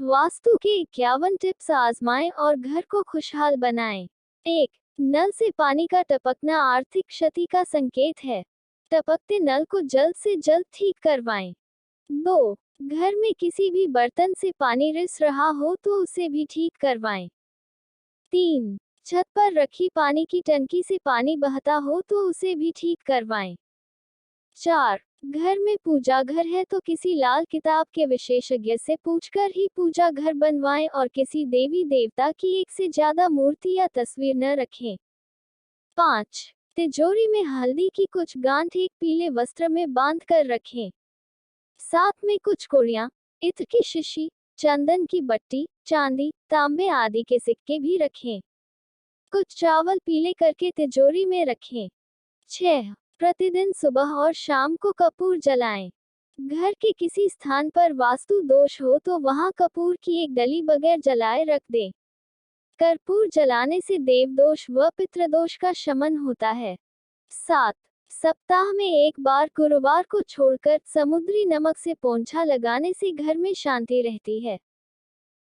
वास्तु के 51 टिप्स आजमाएं और घर को खुशहाल बनाएं। 1. नल से पानी का टपकना आर्थिक क्षति का संकेत है। टपकते नल को जल्द से जल्द ठीक करवाएं। 2. घर में किसी भी बर्तन से पानी रिस रहा हो तो उसे भी ठीक करवाएं। 3. छत पर रखी पानी की टंकी से पानी बहता हो तो उसे भी ठीक करवाएं। 4. घर में पूजा घर है तो किसी लाल किताब के विशेषज्ञ से पूछकर ही पूजा घर बनवाएं और किसी देवी देवता की एक से ज्यादा मूर्ति या तस्वीर न रखें। 5. तिजोरी में हल्दी की कुछ गांठ एक पीले वस्त्र में बांध कर रखें। साथ में कुछ कोड़ियां, इत्र की शीशी, चंदन की बट्टी, चांदी, तांबे आदि के सिक्के भी रखें। कुछ चावल पीले करके तिजोरी में रखें। 6. प्रतिदिन सुबह और शाम को कपूर जलाएं। घर के किसी स्थान पर वास्तु दोष हो तो वहां कपूर की एक डली बगैर जलाए रख दें। कर्पूर जलाने से देवदोष व पितृदोष का शमन होता है। 7. सप्ताह में एक बार गुरुवार को छोड़कर समुद्री नमक से पोंछा लगाने से घर में शांति रहती है।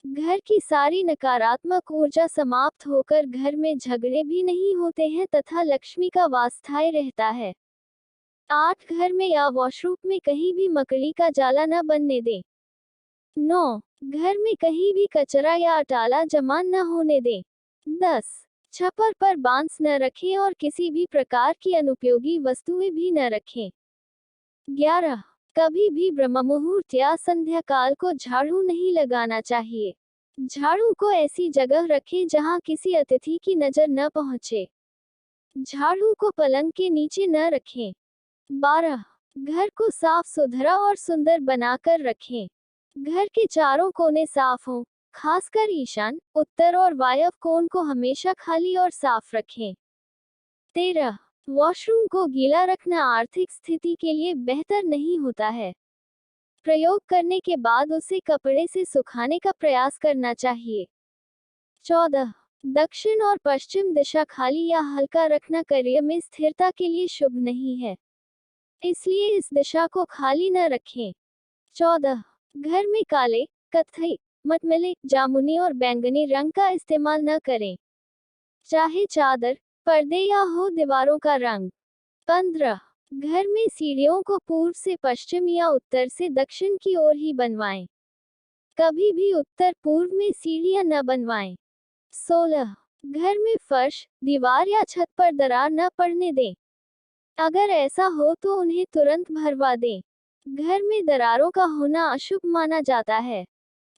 घर की सारी नकारात्मक ऊर्जा समाप्त होकर घर में झगड़े भी नहीं होते हैं तथा लक्ष्मी का वास स्थायी रहता है। 8. घर में या वॉशरूम में कहीं भी मकड़ी का जाला न बनने दें। 9. घर में कहीं भी कचरा या अटाला जमा न होने दें। 10. छप्पर पर बांस न रखें और किसी भी प्रकार की अनुपयोगी वस्तुएं भी न रखें। 11. कभी भी ब्रह्म मुहूर्त या संध्या काल को झाड़ू नहीं लगाना चाहिए। झाड़ू को ऐसी जगह रखें जहां किसी अतिथि की नजर न पहुंचे। झाड़ू को पलंग के नीचे न रखें। 12. घर को साफ सुथरा और सुंदर बनाकर रखें। घर के चारों कोने साफ हों, खासकर ईशान, उत्तर और वायव्य कोण को हमेशा खाली और साफ रखें। 13. वॉशरूम को गीला रखना आर्थिक स्थिति के लिए बेहतर नहीं होता है। प्रयोग करने के बाद उसे कपड़े से सुखाने का प्रयास करना चाहिए। 14. दक्षिण और पश्चिम दिशा खाली या हल्का रखना करियर में स्थिरता के लिए शुभ नहीं है, इसलिए इस दिशा को खाली न रखें। 14. घर में काले, कत्थई, मटमैले, जामुनी और बैंगनी रंग का इस्तेमाल न करें, चाहे चादर, पर्दे या हो दीवारों का रंग। 15. घर में सीढ़ियों को पूर्व से पश्चिम या उत्तर से दक्षिण की ओर ही बनवाएं। कभी भी उत्तर पूर्व में सीढ़ियां न बनवाएं। 16. घर में फर्श, दीवार या छत पर दरार न पड़ने दें। अगर ऐसा हो तो उन्हें तुरंत भरवा दें। घर में दरारों का होना अशुभ माना जाता है।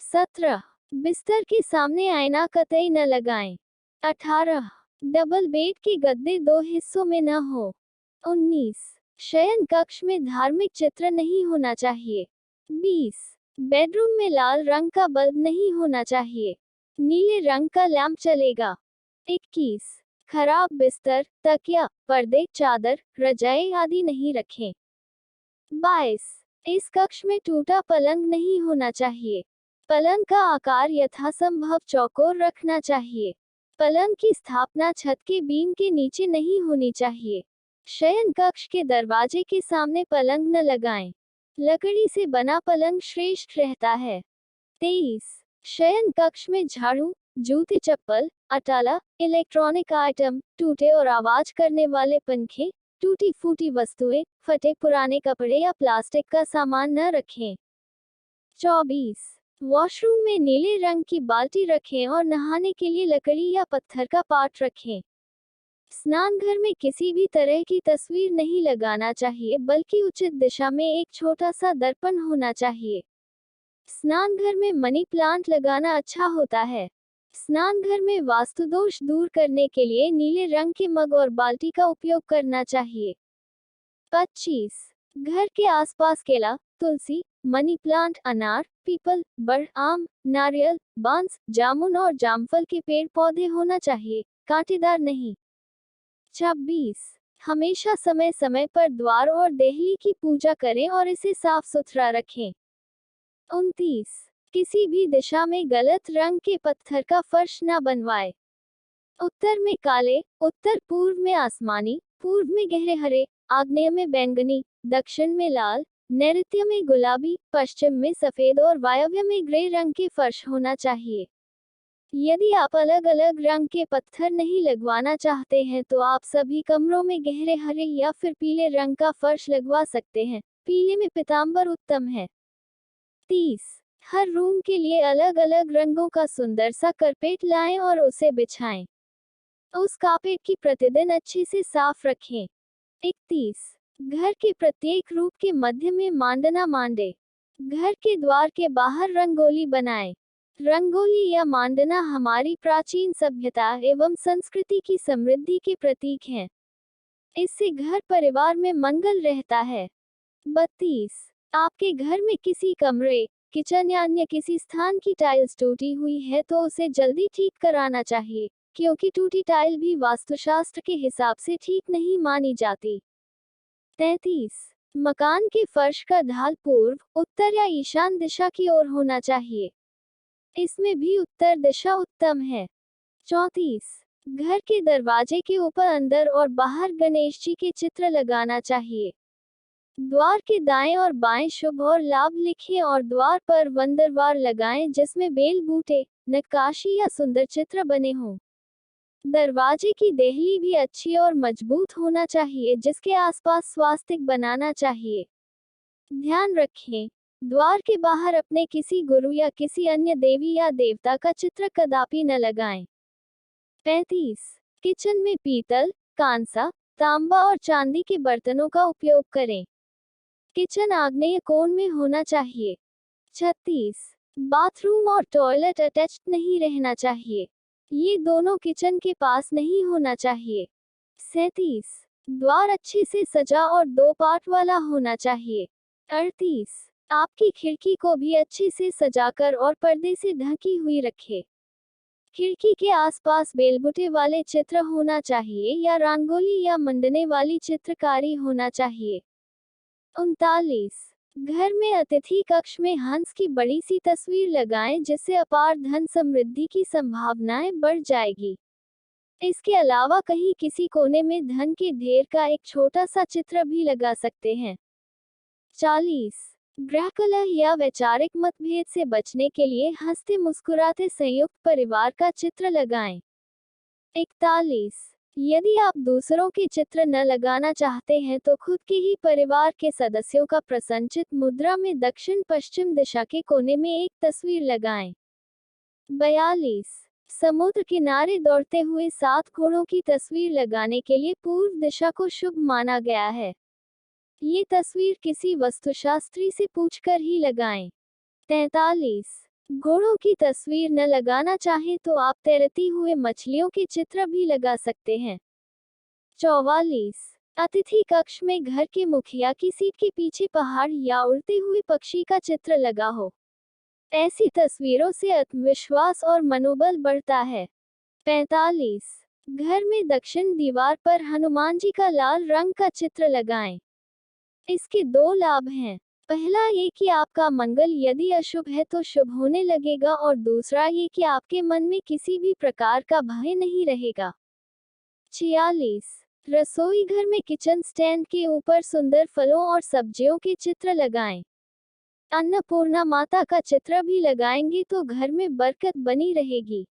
17. बिस्तर के सामने आईना कतई न लगाएं। 18. डबल बेड के गद्दे 2 हिस्सों में न हो। 19. शयन कक्ष में धार्मिक चित्र नहीं होना चाहिए। 20. बेडरूम में लाल रंग का बल्ब नहीं होना चाहिए, नीले रंग का लैंप चलेगा। 21. खराब बिस्तर, तकिया, पर्दे, चादर, रजाई आदि नहीं रखें। 22. इस कक्ष में टूटा पलंग नहीं होना चाहिए। पलंग का आकार यथासंभव चौकोर रखना चाहिए। पलंग की स्थापना छत के बीम के नीचे नहीं होनी चाहिए। शयन कक्ष के दरवाजे के सामने पलंग न लगाएं। लकड़ी से बना पलंग श्रेष्ठ रहता है। 23. शयन कक्ष में झाड़ू, जूते चप्पल, अटाला, इलेक्ट्रॉनिक आइटम, टूटे और आवाज करने वाले पंखे, टूटी फूटी वस्तुएं, फटे पुराने कपड़े या प्लास्टिक का सामान न रखें। 24. वॉशरूम में नीले रंग की बाल्टी रखें और नहाने के लिए लकड़ी या पत्थर का पाट रखें। स्नान घर में किसी भी तरह की तस्वीर नहीं लगाना चाहिए, बल्कि उचित दिशा में एक छोटा सा दर्पण होना चाहिए। स्नान घर में मनी प्लांट लगाना अच्छा होता है। स्नान घर में वास्तु दोष दूर करने के लिए नीले रंग के मग और बाल्टी का उपयोग करना चाहिए। 25. घर के आसपास केला, तुलसी, मनी प्लांट, अनार, पीपल, बड़, आम, नारियल, बांस, जामुन और जामफल के पेड़ पौधे होना चाहिए, कांटेदार नहीं। 26. हमेशा समय समय पर द्वार और देहली की पूजा करें और इसे साफ सुथरा रखें। 29. किसी भी दिशा में गलत रंग के पत्थर का फर्श न बनवाए। उत्तर में काले, उत्तर पूर्व में आसमानी, पूर्व में गहरे हरे, आग्नेय में बैंगनी, दक्षिण में लाल, नैऋत्य में गुलाबी, पश्चिम में सफेद और वायव्य में ग्रे रंग के फर्श होना चाहिए। यदि आप अलग अलग रंग के पत्थर नहीं लगवाना चाहते हैं तो आप सभी कमरों में गहरे हरे या फिर पीले रंग का फर्श लगवा सकते हैं। पीले में पीतांबर उत्तम है। 30. हर रूम के लिए अलग अलग रंगों का सुंदर सा कारपेट लाएं और उसे बिछाएं। उस कारपेट की प्रतिदिन अच्छे से साफ रखें। 31. घर के प्रत्येक रूप के मध्य में मांडना मांडे। घर के द्वार के बाहर रंगोली बनाएं। रंगोली या मांडना हमारी प्राचीन सभ्यता एवं संस्कृति की समृद्धि के प्रतीक हैं। इससे घर परिवार में मंगल रहता है। 32. आपके घर में किसी कमरे, किचन या अन्य किसी स्थान की टाइल्स टूटी हुई है तो उसे जल्दी ठीक कराना चाहिए, क्योंकि टूटी टाइल भी वास्तुशास्त्र के हिसाब से ठीक नहीं मानी जाती। 33. मकान के फर्श का ढाल पूर्व, उत्तर या ईशान दिशा की ओर होना चाहिए। इसमें भी उत्तर दिशा उत्तम है। 34. घर के दरवाजे के ऊपर अंदर और बाहर गणेश जी के चित्र लगाना चाहिए। द्वार के दाएं और बाएं शुभ और लाभ लिखें और द्वार पर वंदरवार लगाएं जिसमें बेल बूटे, नक्काशी या सुंदर चित्र बने हों। दरवाजे की देहली भी अच्छी और मजबूत होना चाहिए जिसके आसपास स्वास्तिक बनाना चाहिए। ध्यान रखें, द्वार के बाहर अपने किसी गुरु या किसी अन्य देवी या देवता का चित्र कदापि न लगाएं। 35. किचन में पीतल, कांसा, तांबा और चांदी के बर्तनों का उपयोग करें। किचन आग्नेय कोण में होना चाहिए। 36. बाथरूम और टॉयलेट अटैच्ड नहीं रहना चाहिए। ये दोनों किचन के पास नहीं होना चाहिए। 37. द्वार अच्छे से सजा और 2 पार्ट वाला होना चाहिए। 38. आपकी खिड़की को भी अच्छे से सजाकर और पर्दे से ढकी हुई रखें। खिड़की के आसपास बेलबूटे वाले चित्र होना चाहिए या रंगोली या मंडने वाली चित्रकारी होना चाहिए। 39. घर में अतिथि कक्ष में हंस की बड़ी सी तस्वीर लगाएं जिससे अपार धन समृद्धि की संभावनाएं बढ़ जाएगी। इसके अलावा कहीं किसी कोने में धन के ढेर का एक छोटा सा चित्र भी लगा सकते हैं। 40. गृह कलह या वैचारिक मतभेद से बचने के लिए हंसते मुस्कुराते संयुक्त परिवार का चित्र लगाएं। 41. यदि आप दूसरों के चित्र न लगाना चाहते हैं तो खुद के ही परिवार के सदस्यों का प्रसन्नचित मुद्रा में दक्षिण पश्चिम दिशा के कोने में एक तस्वीर लगाएं। 42. समुद्र किनारे दौड़ते हुए 7 घोड़ों की तस्वीर लगाने के लिए पूर्व दिशा को शुभ माना गया है। ये तस्वीर किसी वास्तुशास्त्री से पूछकर ही लगाएं। 43. घोड़ों की तस्वीर न लगाना चाहें तो आप तैरती हुए मछलियों के चित्र भी लगा सकते हैं। 44. अतिथि कक्ष में घर के मुखिया की सीट के पीछे पहाड़ या उड़ते हुए पक्षी का चित्र लगा हो। ऐसी तस्वीरों से आत्मविश्वास और मनोबल बढ़ता है। 45. घर में दक्षिण दीवार पर हनुमान जी का लाल रंग का चित्र लगाएं। इसके 2 लाभ हैं। पहला ये कि आपका मंगल यदि अशुभ है तो शुभ होने लगेगा और दूसरा ये कि आपके मन में किसी भी प्रकार का भय नहीं रहेगा। 46. रसोई घर में किचन स्टैंड के ऊपर सुंदर फलों और सब्जियों के चित्र लगाएं। अन्नपूर्णा माता का चित्र भी लगाएंगे तो घर में बरकत बनी रहेगी।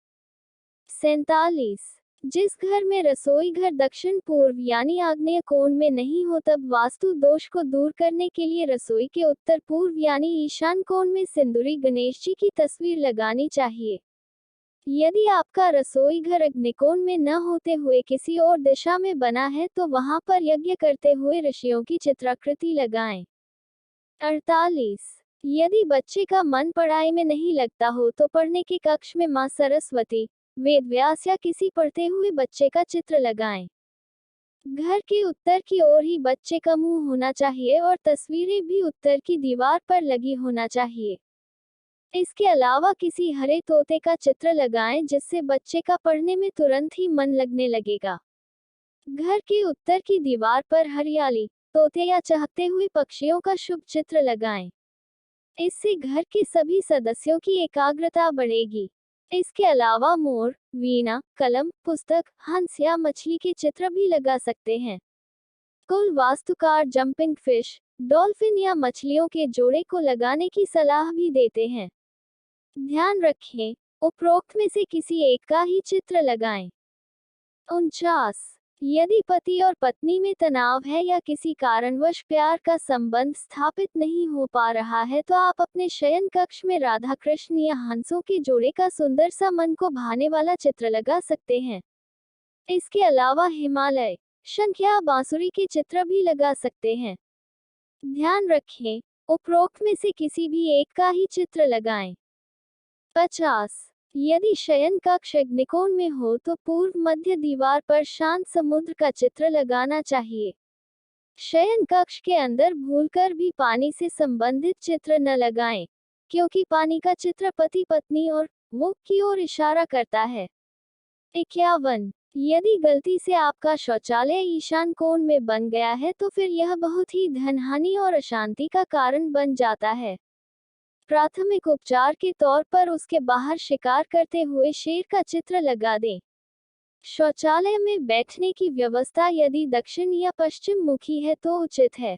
47. जिस घर में रसोई घर दक्षिण पूर्व यानी आग्नेय कोण में नहीं हो तब वास्तु दोष को दूर करने के लिए रसोई के उत्तर पूर्व यानी ईशान कोण में सिंदूरी गणेश जी की तस्वीर लगानी चाहिए। यदि आपका रसोई घर अग्निकोण में न होते हुए किसी और दिशा में बना है तो वहां पर यज्ञ करते हुए ऋषियों की चित्राकृति लगाएं। 48. यदि बच्चे का मन पढ़ाई में नहीं लगता हो तो पढ़ने के कक्ष में मां सरस्वती, वेद व्यास या किसी पढ़ते हुए बच्चे का चित्र लगाएं। घर के उत्तर की ओर ही बच्चे का मुंह होना चाहिए और तस्वीरें भी उत्तर की दीवार पर लगी होना चाहिए। इसके अलावा किसी हरे तोते का चित्र लगाएं जिससे बच्चे का पढ़ने में तुरंत ही मन लगने लगेगा। घर के उत्तर की दीवार पर हरियाली, तोते या चहकते हुए पक्षियों का शुभ चित्र लगाएं। इससे घर के सभी सदस्यों की एकाग्रता बढ़ेगी। इसके अलावा मोर, वीणा, कलम, पुस्तक, हंस या मछली के चित्र भी लगा सकते हैं। कुल वास्तुकार जंपिंग फिश, डॉल्फिन या मछलियों के जोड़े को लगाने की सलाह भी देते हैं। ध्यान रखें, उपरोक्त में से किसी एक का ही चित्र लगाएं। 49। यदि पति और पत्नी में तनाव है या किसी कारणवश प्यार का संबंध स्थापित नहीं हो पा रहा है तो आप अपने शयन कक्ष में राधा कृष्ण या हंसों के जोड़े का सुंदर सा मन को भाने वाला चित्र लगा सकते हैं। इसके अलावा हिमालय, शंख या बांसुरी के चित्र भी लगा सकते हैं। ध्यान रखें, उपरोक्त में से किसी भी एक का ही चित्र लगाएं। 50। यदि शयन कक्ष अग्निकोण में हो तो पूर्व मध्य दीवार पर शांत समुद्र का चित्र लगाना चाहिए। शयन कक्ष के अंदर भूलकर भी पानी से संबंधित चित्र न लगाएं, क्योंकि पानी का चित्र पति पत्नी और मुख की ओर इशारा करता है। 51। यदि गलती से आपका शौचालय ईशान कोण में बन गया है तो फिर यह बहुत ही धनहानि और अशांति का कारण बन जाता है। प्राथमिक उपचार के तौर पर उसके बाहर शिकार करते हुए शेर का चित्र लगा दें। शौचालय में बैठने की व्यवस्था यदि दक्षिण या पश्चिम मुखी है तो उचित है।